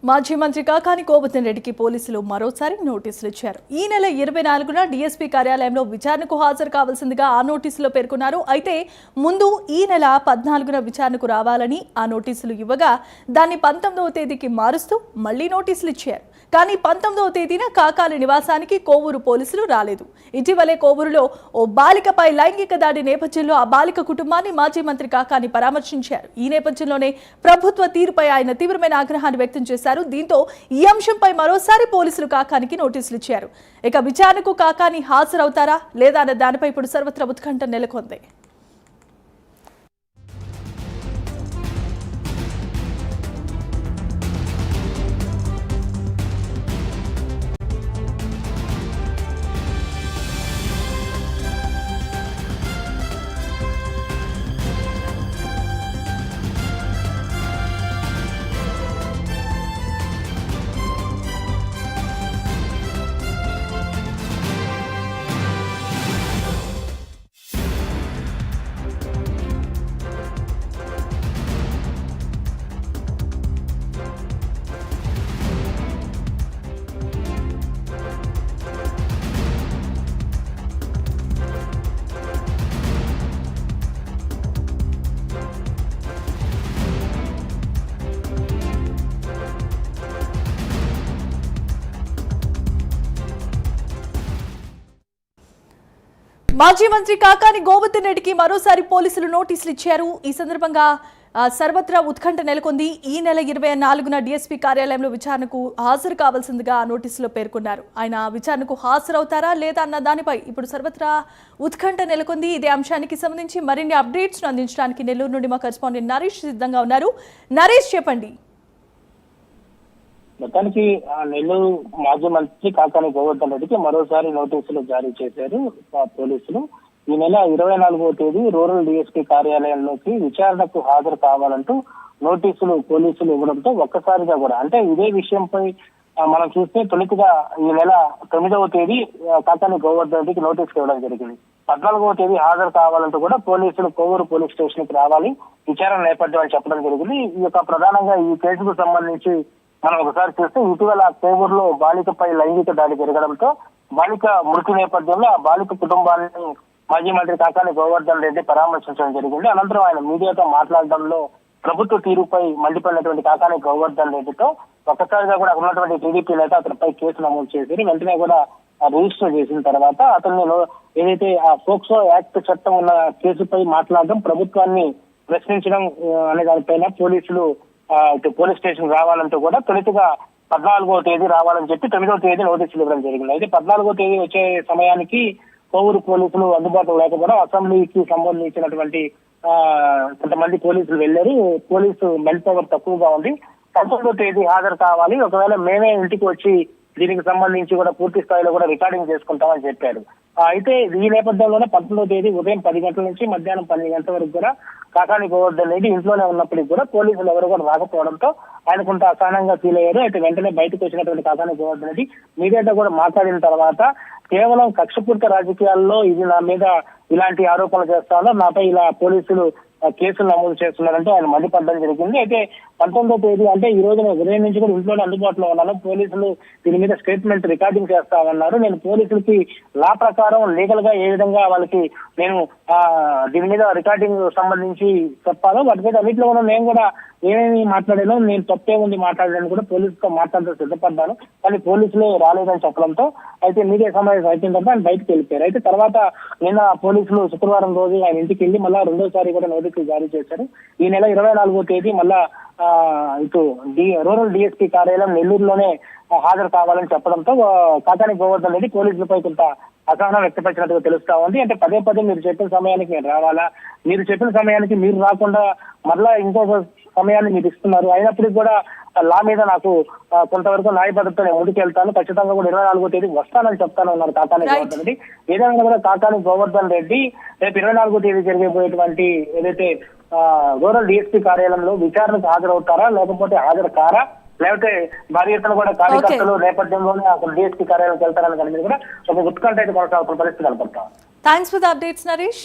మాజీ మంత్రి కాకాని గోవర్ధన్ రెడ్డికి పోలీసులు మరోసారి నోటీసులు ఇచ్చారు. ఈ నెల 24న డీఎస్పీ కార్యాలయంలో విచారణకు హాజరు కావాల్సిందిగా ఆ నోటీసులో పేర్కొన్నారు. అయితే ముందు ఈ నెల 14న విచారణకు రావాలని ఆ నోటీసులు ఇవ్వగా దాన్ని 19వ తేదీకి మారుస్తూ మళ్లీ నోటీసులు ఇచ్చారు. కానీ 19వ తేదీన కాకాని నివాసానికి కోవూరు పోలీసులు రాలేదు. ఇటీవలే కోవూరులో ఓ బాలికపై లైంగిక దాడి నేపథ్యంలో ఆ బాలిక కుటుంబాన్ని మాజీ మంత్రి కాకాని పరామర్శించారు. ఈ నేపథ్యంలోనే ప్రభుత్వ తీరుపై ఆయన తీవ్రమైన ఆగ్రహాన్ని వ్యక్తం చేశారు. దీంతో ఈ అంశంపై మరోసారి పోలీసులు కాకానికి నోటీసులు ఇచ్చారు. ఇక విచారణకు కాకాని హాజరవుతారా లేదా అన్న దానిపై ఇప్పుడు సర్వత్రా ఉత్కంఠ నెలకొంది. మాజీ మంత్రి కాకాని గోవర్ధన్ రెడ్డికి మరోసారి పోలీసులు నోటీసులు ఇచ్చారు. ఈ సందర్భంగా సర్వత్రా ఉత్కంఠ నెలకొంది. ఈ నెల 24న డీఎస్పీ కార్యాలయంలో విచారణకు హాజరు కావాల్సిందిగా ఆ నోటీసులో పేర్కొన్నారు. ఆయన విచారణకు హాజరవుతారా లేదా అన్న దానిపై ఇప్పుడు సర్వత్రా ఉత్కంఠ నెలకొంది. ఇదే అంశానికి సంబంధించి మరిన్ని అప్డేట్స్ అందించడానికి నెల్లూరు నుండి మా కరెస్పాండెంట్ నరేష్ సిద్ధంగా ఉన్నారు. నరేష్, చెప్పండి. మొత్తానికి నెల్లూరు మాజీ మంత్రి కాకాని గోవర్ధన్ రెడ్డికి మరోసారి నోటీసులు జారీ చేశారు పోలీసులు. ఈ నెల 24వ తేదీ రూరల్ డీఎస్పీ కార్యాలయంలోకి విచారణకు హాజరు కావాలంటూ నోటీసులు పోలీసులు ఇవ్వడంతో ఒక్కసారిగా కూడా అంటే ఇదే విషయంపై మనం చూస్తే తొలితగా ఈ నెల 9వ తేదీ కాకాని గోవర్ధన్ రెడ్డికి నోటీసులు ఇవ్వడం జరిగింది. 14వ తేదీ హాజరు కావాలంటూ కూడా పోలీసులు కోవూరు పోలీస్ స్టేషన్ కి రావాలి, విచారణ నేపథ్యం అని చెప్పడం జరిగింది. ఈ యొక్క ప్రధానంగా ఈ కేసుకు సంబంధించి మనం ఒకసారి చూస్తే ఇటీవల కోవూరులో బాలికపై లైంగిక దాడి జరగడంతో బాలిక మృతి నేపథ్యంలో ఆ బాలిక కుటుంబాన్ని మాజీ మంత్రి కాకాని గోవర్ధన్ రెడ్డి పరామర్శించడం జరిగింది. అనంతరం ఆయన మీడియాతో మాట్లాడడంలో ప్రభుత్వ తీరుపై మండిపడినటువంటి కాకాని గోవర్ధన్ రెడ్డితో ఒక్కసారిగా కూడా ఉన్నటువంటి టీడీపీ నేత అతనిపై కేసు నమోదు చేసి వెంటనే కూడా రిజిస్టర్ చేసిన తర్వాత అతన్ని ఏదైతే ఆ పోక్సో యాక్ట్ చట్టం ఉన్న కేసుపై మాట్లాడడం, ప్రభుత్వాన్ని ప్రశ్నించడం అనే దానిపైన పోలీసులు పోలీస్ స్టేషన్ రావాలంటూ కూడా తొలితగా 14వ తేదీ రావాలని చెప్పి 9వ తేదీ నోటీసులు ఇవ్వడం జరిగింది. అయితే 14వ తేదీ వచ్చే సమయానికి కోవూరు పోలీసులు అందుబాటులో లేకపోవడం, అసెంబ్లీకి సంబంధించినటువంటి కొంతమంది పోలీసులు వెళ్లారు. పోలీసు మెన్ పవర్ తక్కువగా ఉంది. 19వ తేదీ హాజరు కావాలి, ఒకవేళ మేమే ఇంటికి వచ్చి దీనికి సంబంధించి కూడా పూర్తి స్థాయిలో కూడా రికార్డింగ్ చేసుకుంటామని చెప్పారు. అయితే ఈ నేపథ్యంలోనే 19వ తేదీ ఉదయం 10 గంటల నుంచి మధ్యాహ్నం 12 గంటల వరకు కూడా కాకాని గోవర్ధన్ రెడ్డి ఇంట్లోనే ఉన్నప్పటికీ కూడా పోలీసులు ఎవరు కూడా రాకపోవడంతో ఆయన కొంత అసహనంగా ఫీల్ అయ్యారు. అయితే వెంటనే బయటకు వచ్చినటువంటి కాకాని గోవర్ధన్ రెడ్డి మీడియాతో కూడా మాట్లాడిన తర్వాత కేవలం కక్షపూరిత రాజకీయాల్లో ఇది నా మీద ఇలాంటి ఆరోపణలు చేస్తానో, నాపై ఇలా పోలీసులు కేసులు నమోదు చేస్తున్నారంటే ఆయన మండిపడడం జరిగింది. అయితే 19వ తేదీ అంటే ఈ రోజున ఉదయం నుంచి కూడా ఇంట్లోనే అందుబాటులో ఉన్నాను, పోలీసులు దీని మీద స్టేట్మెంట్ రికార్డింగ్ చేస్తామన్నారు. నేను పోలీసులకి లా ప్రకారం లీగల్ గా ఏ విధంగా వాళ్ళకి నేను దీని మీద రికార్డింగ్ సంబంధించి చెప్పాలో వాటి మీద అన్నింటిలో కూడా నేను కూడా ఏమేమి మాట్లాడానో, నేను తప్పే ఉంది మాట్లాడాలని కూడా పోలీసుతో మాట్లాడుతూ సిద్ధపడ్డాను, కానీ పోలీసులే రాలేదని చెప్పడంతో అయితే మీడియా సమావేశం అయిపోయిన తర్వాత ఆయన బయటకు వెళ్ళిపోయారు. అయితే తర్వాత నిన్న పోలీసులు శుక్రవారం రోజు ఆయన ఇంటికి వెళ్ళి మళ్ళా రెండోసారి కూడా నోటీసులు జారీ చేశారు. ఈ నెల 24వ తేదీ మళ్ళా ఇటు రూరల్ డిఎస్పీ కార్యాలయం నెల్లూరులోనే హాజరు కావాలని చెప్పడంతో కాకాని గోవర్ధన్ రెడ్డి పోలీసులపై కొంత అసహనం వ్యక్తపరిచినట్టుగా తెలుస్తా ఉంది. అంటే పదే పదే మీరు చెప్పిన సమయానికి నేను రావాలా, మీరు చెప్పిన సమయానికి మీరు రాకుండా మరలా ఇంకో సమయాన్ని మీరు ఇస్తున్నారు, అయినప్పటికీ కూడా లా మీద నాకు కొంతవరకు న్యాయబద్ధత నేను ముందుకెళ్తాను, ఖచ్చితంగా కూడా 24వ తేదీ వస్తానని చెప్తాను ఉన్నారు కాకాని గోవర్ధన్ రెడ్డి. ఏదైనా కూడా కాకాని గోవర్ధన్ రెడ్డి రేపు 24వ తేదీ జరిగిపోయేటువంటి ఏదైతే రూరల్ డిఎస్పీ కార్యాలయంలో విచారణకు హాజరవుతారా, లేకపోతే హాజరు కారా, లేకపోతే భారీ ఎత్తున కూడా కార్యకర్తలు నేపథ్యంలోనే అక్కడ డిఎస్పీ కార్యాలయంకి వెళ్తారని దాని మీద కూడా ఒక ఉత్కంఠ అయితే కొనసాగుతున్న పరిస్థితి కనపడతాం. Thanks for the updates Naresh.